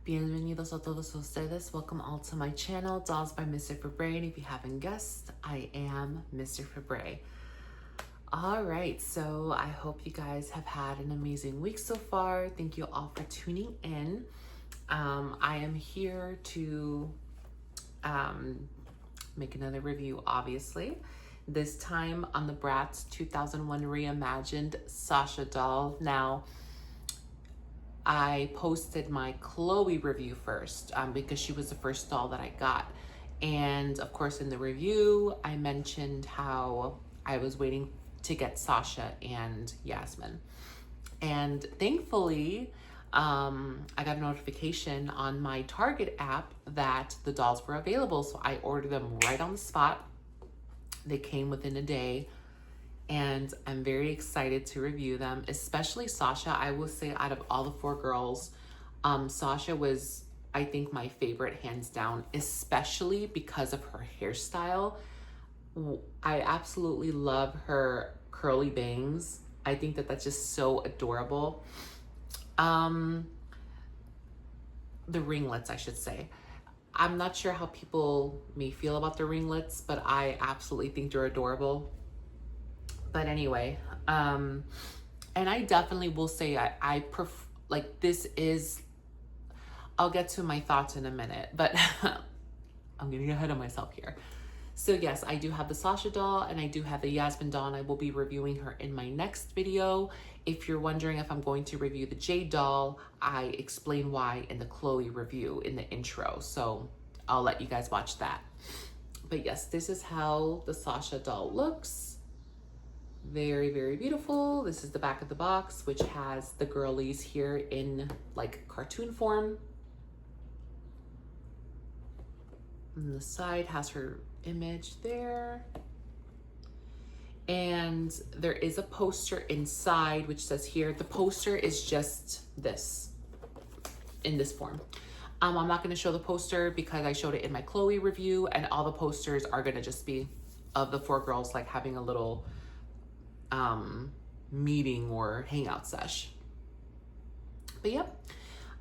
Bienvenidos a todos ustedes. Welcome all to my channel, Dolls by Mr. Fabre. And if you haven't guessed, I am Mr. Fabre. All right, so I hope you guys have had an amazing week so far. Thank you all for tuning in. I am here to make another review, obviously. This time on the Bratz 2001 Reimagined Sasha Doll. Now, I posted my Chloe review first because she was the first doll that I got. And of course, in the review, I mentioned how I was waiting to get Sasha and Yasmin. And thankfully, I got a notification on my Target app that the dolls were available. So I ordered them right on the spot. They came within a day. And I'm very excited to review them, especially Sasha. I will say out of all the four girls, Sasha was, I think, my favorite hands down, especially because of her hairstyle. I absolutely love her curly bangs. I think that that's just so adorable. The ringlets, I should say. I'm not sure how people may feel about the ringlets, but I absolutely think they're adorable. But anyway, and I definitely will say I prefer, like, this is, I'll get to my thoughts in a minute, but I'm getting ahead of myself here. So yes, I do have the Sasha doll and I do have the Yasmin doll, and I will be reviewing her in my next video. If you're wondering if I'm going to review the Jade doll, I explain why in the Chloe review in the intro. So I'll let you guys watch that. But yes, this is how the Sasha doll looks. Very, very beautiful. This is the back of the box, which has the girlies here in like cartoon form. And the side has her image there. And there is a poster inside, which says here, the poster is just this, in this form. I'm not going to show the poster because I showed it in my Chloe review, and all the posters are going to just be of the four girls like having a little meeting or hangout sesh. But yep,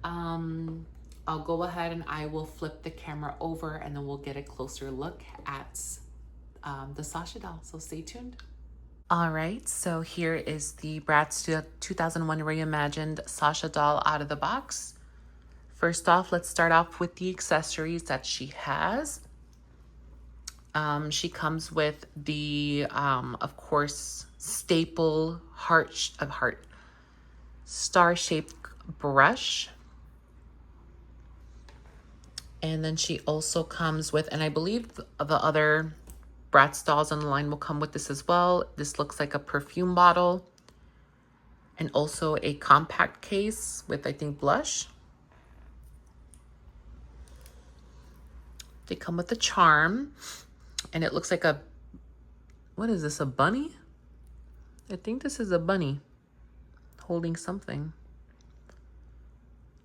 I'll go ahead and I will flip the camera over and then we'll get a closer look at the Sasha doll. So stay tuned. All right, so here is the Bratz 2001 Reimagined Sasha doll out of the box. First off, let's start off with the accessories that she has. She comes with the, of course, staple star-shaped brush. And then she also comes with, and I believe the other Bratz dolls on the line will come with this as well. This looks like a perfume bottle. And also a compact case with, I think, blush. They come with a charm. And it looks like a, what is this, a bunny? I think this is a bunny holding something.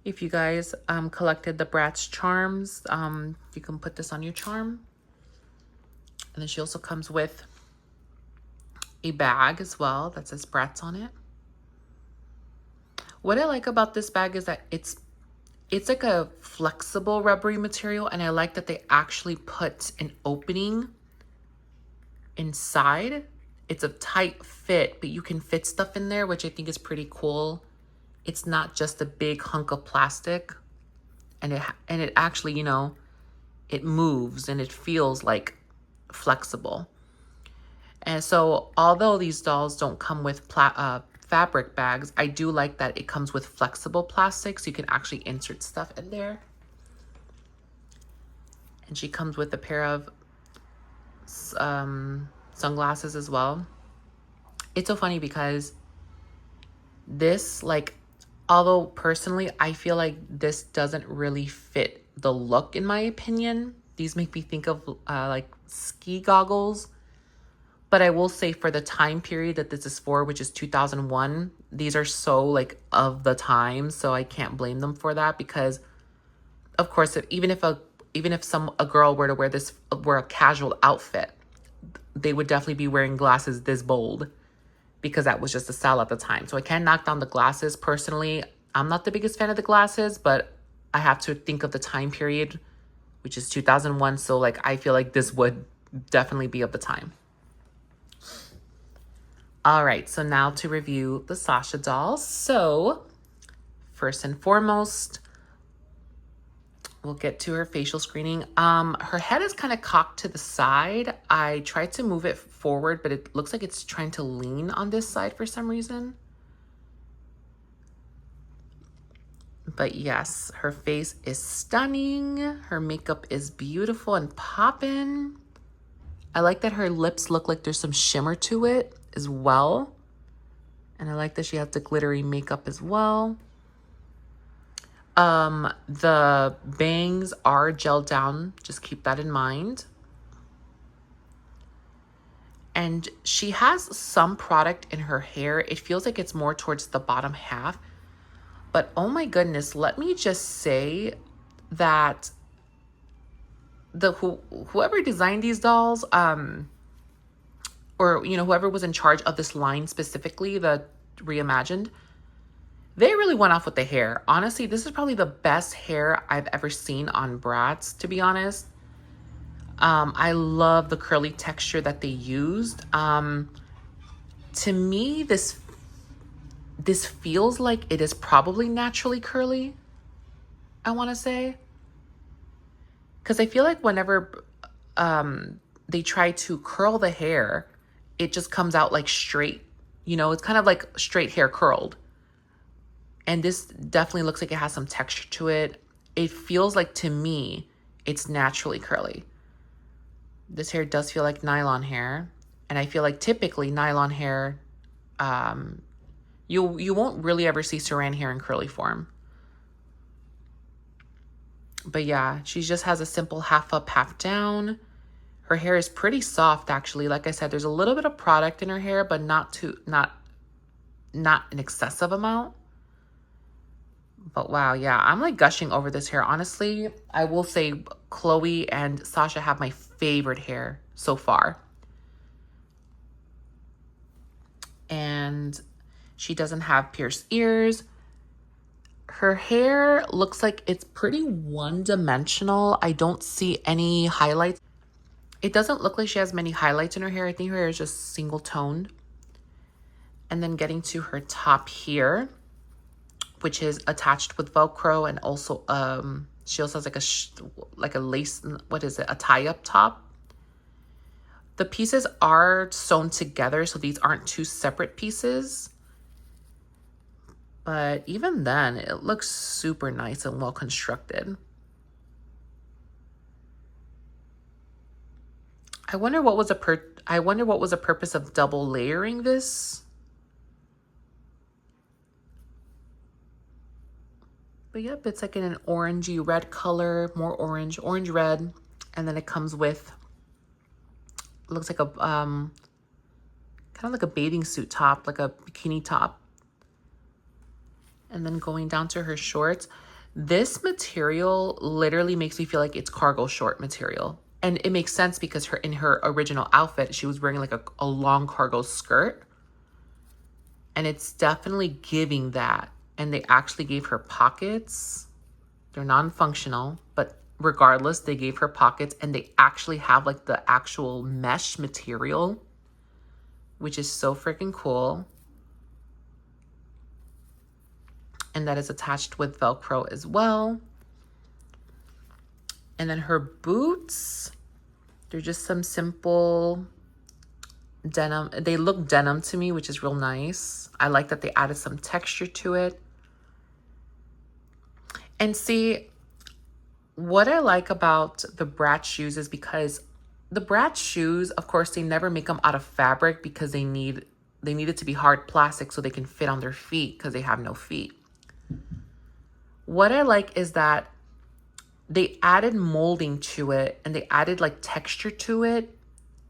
If you guys collected the Bratz charms, you can put this on your charm. And then she also comes with a bag as well that says Bratz on it. What I like about this bag is that it's like a flexible rubbery material, and I like that they actually put an opening inside. It's a tight fit, but you can fit stuff in there, which I think is pretty cool. It's not just a big hunk of plastic, and it actually, you know, it moves and it feels like flexible. And so although these dolls don't come with fabric bags, I do like that it comes with flexible plastic, so you can actually insert stuff in there. And she comes with a pair of sunglasses as well. It's so funny because this, like, although personally I feel like this doesn't really fit the look in my opinion. These make me think of like ski goggles. But I will say for the time period that this is for, which is 2001, these are so like of the time, so I can't blame them for that, because of course, even if a girl were to wear a casual outfit, they would definitely be wearing glasses this bold, because that was just the style at the time. So I can't knock down the glasses. Personally, I'm not the biggest fan of the glasses, but I have to think of the time period, which is 2001. So like, I feel like this would definitely be of the time. All right, so now to review the Sasha doll. So first and foremost, we'll get to her facial screening. Her head is kind of cocked to the side. I tried to move it forward, but it looks like it's trying to lean on this side for some reason. But yes, her face is stunning. Her makeup is beautiful and poppin'. I like that her lips look like there's some shimmer to it as well. And I like that she has the glittery makeup as well. The bangs are gelled down. Just keep that in mind. And she has some product in her hair. It feels like it's more towards the bottom half. But oh my goodness, let me just say that whoever designed these dolls, or whoever was in charge of this line specifically, the Reimagined, they really went off with the hair. Honestly, this is probably the best hair I've ever seen on Bratz, to be honest. I love the curly texture that they used. To me, this feels like it is probably naturally curly, I want to say. Because I feel like whenever they try to curl the hair, it just comes out like straight. It's kind of like straight hair curled. And this definitely looks like it has some texture to it. It feels like, to me, it's naturally curly. This hair does feel like nylon hair. And I feel like typically nylon hair, you won't really ever see saran hair in curly form. But yeah, she just has a simple half up, half down. Her hair is pretty soft, actually. Like I said, there's a little bit of product in her hair, but not an excessive amount. But wow, yeah, I'm like gushing over this hair. Honestly, I will say Chloe and Sasha have my favorite hair so far. And she doesn't have pierced ears. Her hair looks like it's pretty one-dimensional. I don't see any highlights. It doesn't look like she has many highlights in her hair. I think her hair is just single-toned. And then getting to her top here, which is attached with Velcro, and also she also has like a lace, what is it, a tie-up top. The pieces are sewn together, so these aren't two separate pieces. But even then, it looks super nice and well constructed. I wonder what was the purpose of double layering this. But yep, it's like in an orangey red color, more orange red. And then it comes with, looks like a, kind of like a bathing suit top, like a bikini top. And then going down to her shorts, this material literally makes me feel like it's cargo short material. And it makes sense because in her original outfit, she was wearing like a long cargo skirt. And it's definitely giving that. And they actually gave her pockets. They're non-functional, but regardless, they gave her pockets, and they actually have like the actual mesh material, which is so freaking cool. And that is attached with Velcro as well. And then her boots, they're just some simple denim. They look denim to me, which is real nice. I like that they added some texture to it. And see, what I like about the Bratz shoes is because the Bratz shoes, of course, they never make them out of fabric because they need it to be hard plastic so they can fit on their feet because they have no feet. What I like is that they added molding to it, and they added like texture to it,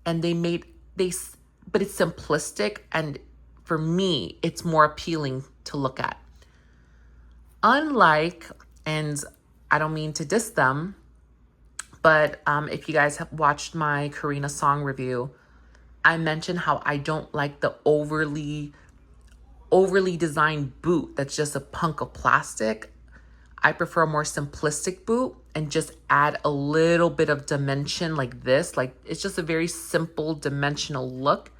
and but it's simplistic, and for me, it's more appealing to look at. Unlike, and I don't mean to diss them, but if you guys have watched my Karina song review, I mentioned how I don't like the overly designed boot that's just a hunk of plastic. I prefer a more simplistic boot and just add a little bit of dimension like this. Like it's just a very simple dimensional look.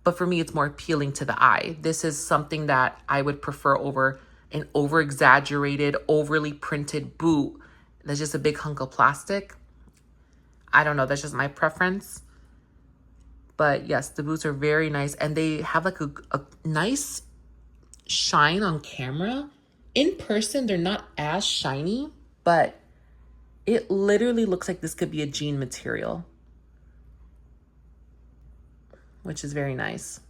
But for me, it's more appealing to the eye. This is something that I would prefer over an over-exaggerated, overly printed boot that's just a big hunk of plastic. I don't know, that's just my preference. But yes, the boots are very nice. And they have like a nice shine on camera. In person, they're not as shiny, but it literally looks like this could be a jean material, which is very nice.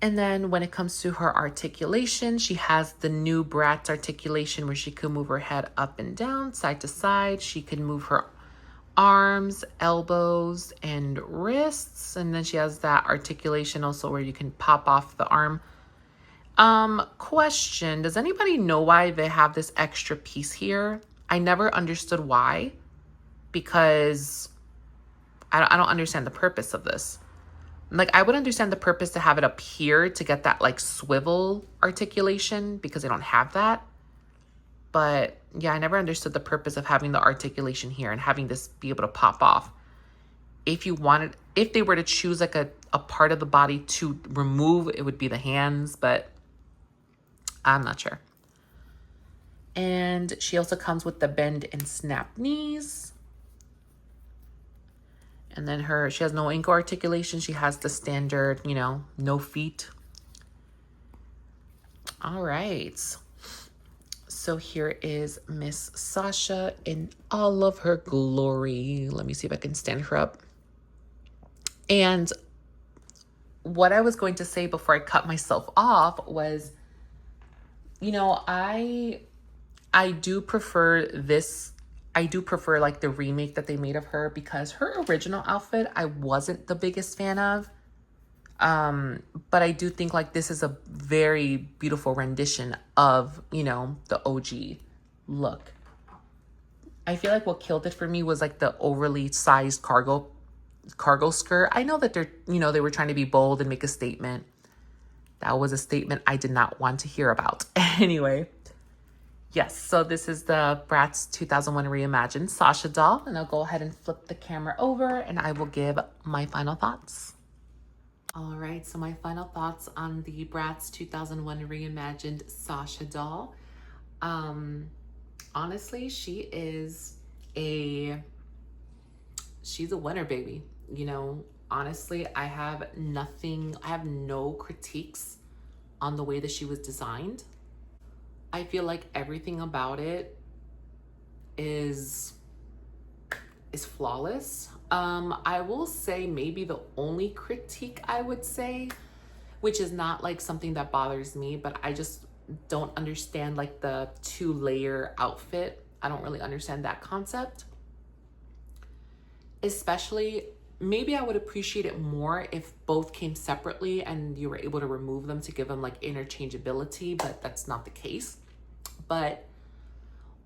And then when it comes to her articulation, she has the new Bratz articulation where she can move her head up and down, side to side. She can move her arms, elbows, and wrists. And then she has that articulation also where you can pop off the arm. Question, does anybody know why they have this extra piece here? I never understood why, because I don't understand the purpose of this. Like, I would understand the purpose to have it up here to get that like swivel articulation because they don't have that. But yeah, I never understood the purpose of having the articulation here and having this be able to pop off. If they were to choose like a part of the body to remove, it would be the hands, but I'm not sure. And she also comes with the bend and snap knees. And then she has no ankle articulation. She has the standard, no feet. All right. So here is Miss Sasha in all of her glory. Let me see if I can stand her up. And what I was going to say before I cut myself off was, I do prefer this. I do prefer like the remake that they made of her because her original outfit, I wasn't the biggest fan of. But I do think like this is a very beautiful rendition of, the OG look. I feel like what killed it for me was like the overly sized cargo skirt. I know that they were trying to be bold and make a statement. That was a statement I did not want to hear about. Anyway. Yes, so this is the Bratz 2001 Reimagined Sasha Doll, and I'll go ahead and flip the camera over and I will give my final thoughts. All right, so my final thoughts on the Bratz 2001 Reimagined Sasha Doll. Honestly, she's a winner, baby. Honestly, I have no critiques on the way that she was designed. I feel like everything about it is flawless. I will say maybe the only critique I would say, which is not like something that bothers me, but I just don't understand like the 2-layer outfit. I don't really understand that concept. Especially, maybe I would appreciate it more if both came separately and you were able to remove them to give them like interchangeability, but that's not the case. But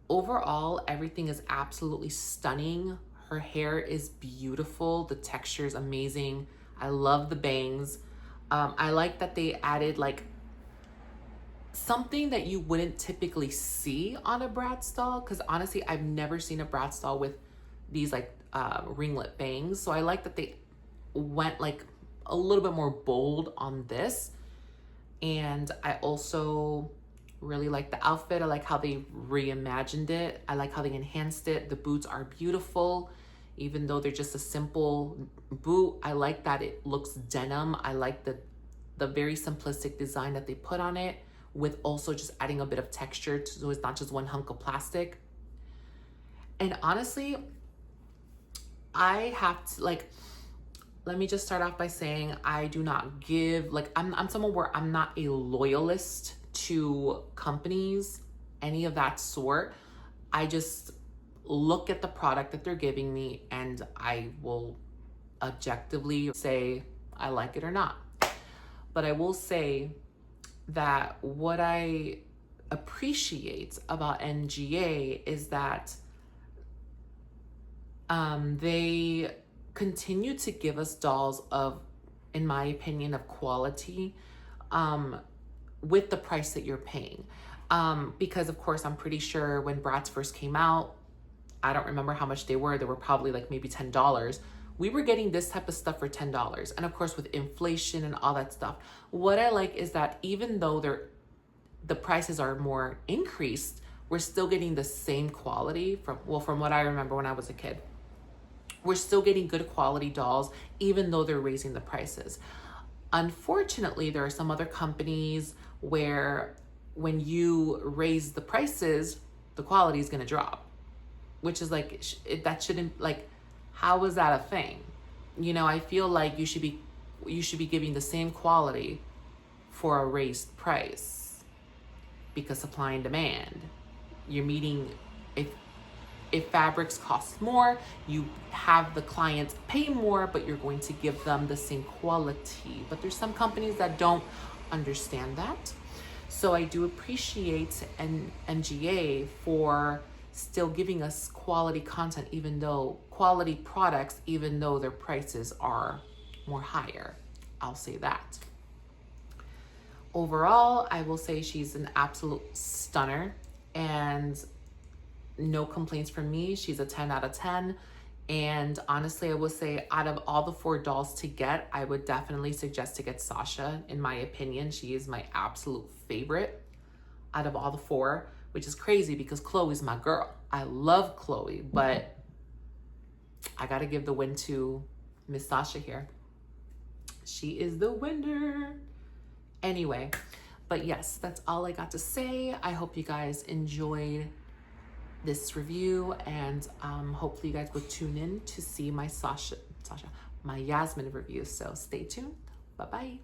overall, everything is absolutely stunning. Her hair is beautiful. The texture is amazing. I love the bangs. I like that they added like something that you wouldn't typically see on a Bratz doll, because honestly, I've never seen a Bratz doll with these like ringlet bangs. So I like that they went like a little bit more bold on this. And I also really like the outfit. I like how they reimagined it. I like how they enhanced it. The boots are beautiful, even though they're just a simple boot. I like that it looks denim. I like the very simplistic design that they put on it, with also just adding a bit of texture so it's not just one hunk of plastic. And honestly, I have to let me just start off by saying I do not give, I'm someone where I'm not a loyalist to companies, any of that sort. I just look at the product that they're giving me and I will objectively say I like it or not. But I will say that what I appreciate about NGA is that they continue to give us dolls of, in my opinion, of quality. with the price that you're paying. Because of course, I'm pretty sure when Bratz first came out, I don't remember how much they were. They were probably like maybe $10. We were getting this type of stuff for $10. And of course, with inflation and all that stuff, what I like is that even though the prices are more increased, we're still getting the same quality from what I remember when I was a kid. We're still getting good quality dolls, even though they're raising the prices. Unfortunately, there are some other companies where when you raise the prices, the quality is going to drop, which is like, that shouldn't, like, how is that a thing? You know, I feel like you should be giving the same quality for a raised price, because supply and demand, you're meeting, if fabrics cost more, you have the clients pay more, but you're going to give them the same quality. But there's some companies that don't understand that. So I do appreciate MGA for still giving us quality content, quality products, even though their prices are more higher. I'll say that. Overall, I will say she's an absolute stunner, and no complaints from me. She's a 10 out of 10. And honestly, I would say out of all the 4 dolls to get, I would definitely suggest to get Sasha. In my opinion, she is my absolute favorite out of all the 4, which is crazy because Chloe's my girl. I love Chloe, but I gotta give the win to Miss Sasha here. She is the winner. Anyway, but yes, that's all I got to say. I hope you guys enjoyed this review, and hopefully you guys will tune in to see my my Yasmin review. So stay tuned. Bye-bye.